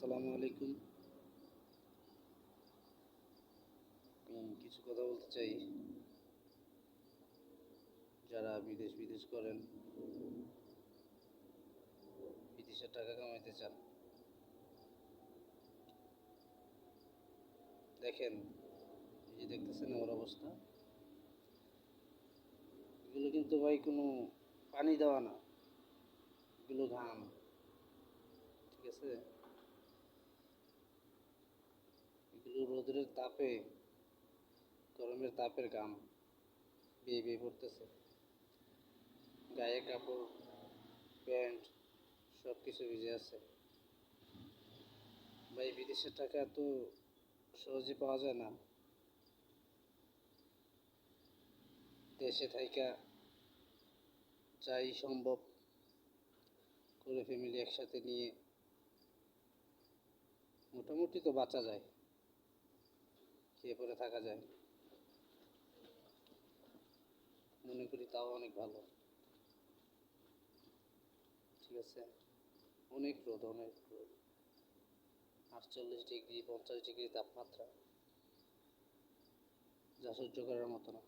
আসসালামু আলাইকুম। আমি কিছু কথা বলতে চাই। যারা বিদেশ করেন, বিদেশের টাকা কামাইতে চান, দেখেন এই যে দেখতেছেন আমার অবস্থা, এগুলো কিন্তু ভাই কোনো পানি দেওয়া না, এগুলো ঘাম। ঠিক আছে, এগুলো রোদের তাপে, গরমের তাপের ঘাম বেয়ে বেয়ে পড়তেছে। গায়ে কাপড়, প্যান্ট সব কিছু ভিজে আছে। ভাই বিদেশের টাকা এত সহজে পাওয়া যায় না। দেশে থাইকা যাই সম্ভব করে ফ্যামিলি একসাথে নিয়ে মোটামুটি তো বাঁচা যায়, খেয়ে পরে থাকা যায়, মনে করি তাও অনেক ভালো। ঠিক আছে, অনেক রোদ, 48 ডিগ্রি 50 ডিগ্রি তাপমাত্রা, যা সহ্য করার মতো না।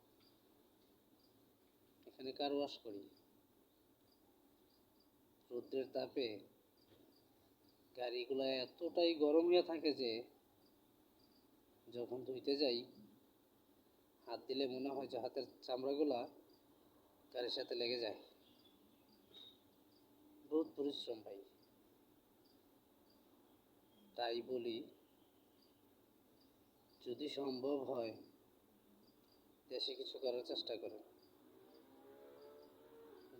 এখানে কার ওয়াশ করি, রোদ্রের তাপে গাড়িগুলো এতটাই গরম হয়ে থাকে যে যখন ধুইতে যাই হাত দিলে মনে হয় যে হাতের চামড়াগুলা গাড়ির সাথে লেগে যায়। বহুত পরিশ্রম ভাই। তাই বলি, যদি সম্ভব হয় দেশে কিছু করার চেষ্টা করেন,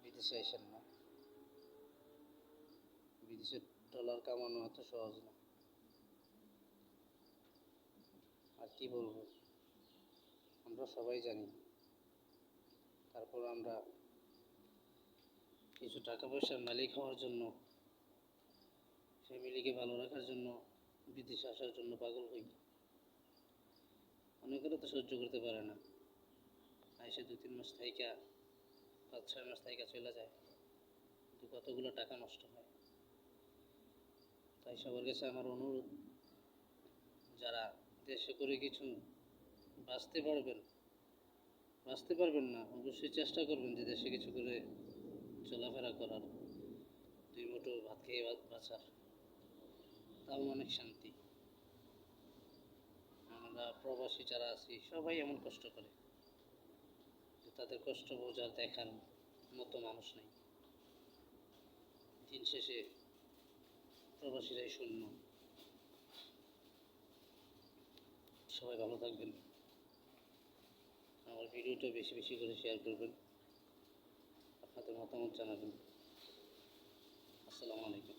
বিদেশে আসেন না। বিদেশে ডলার কামানো এত সহজ না। আর কি বলবো, আমরা সবাই জানি। তারপর আমরা কিছু টাকা পয়সার মালিক হওয়ার জন্য, ফ্যামিলিকে ভালো রাখার জন্য বিদেশে আসার জন্য পাগল হই। অনেকেরও তো সহ্য করতে পারে না, আইসে 2-3 মাস থাইকা, 5-6 মাস থাইকা চলে যায়, কিন্তু কতগুলো টাকা নষ্ট হয়। তাই সবার কাছে আমার অনুরোধ, যারা দেশে করে কিছু বাঁচতে পারবেন, না অবশ্যই চেষ্টা করবেন যে দেশে কিছু করে চলাফেরা করার, 2 মুঠো ভাত খেয়ে বাঁচার, তাও অনেক শান্তি। আমরা প্রবাসী যারা আছি সবাই এমন কষ্ট করে যে তাদের কষ্ট বোঝার দেখার মতো মানুষ নেই। দিন শেষে প্রবাসীরাই শূন্য। সবাই ভালো থাকবেন। আমার ভিডিওটা বেশি বেশি করে শেয়ার করবেন, আপনাদের মতামত জানাবেন। আসসালামু আলাইকুম।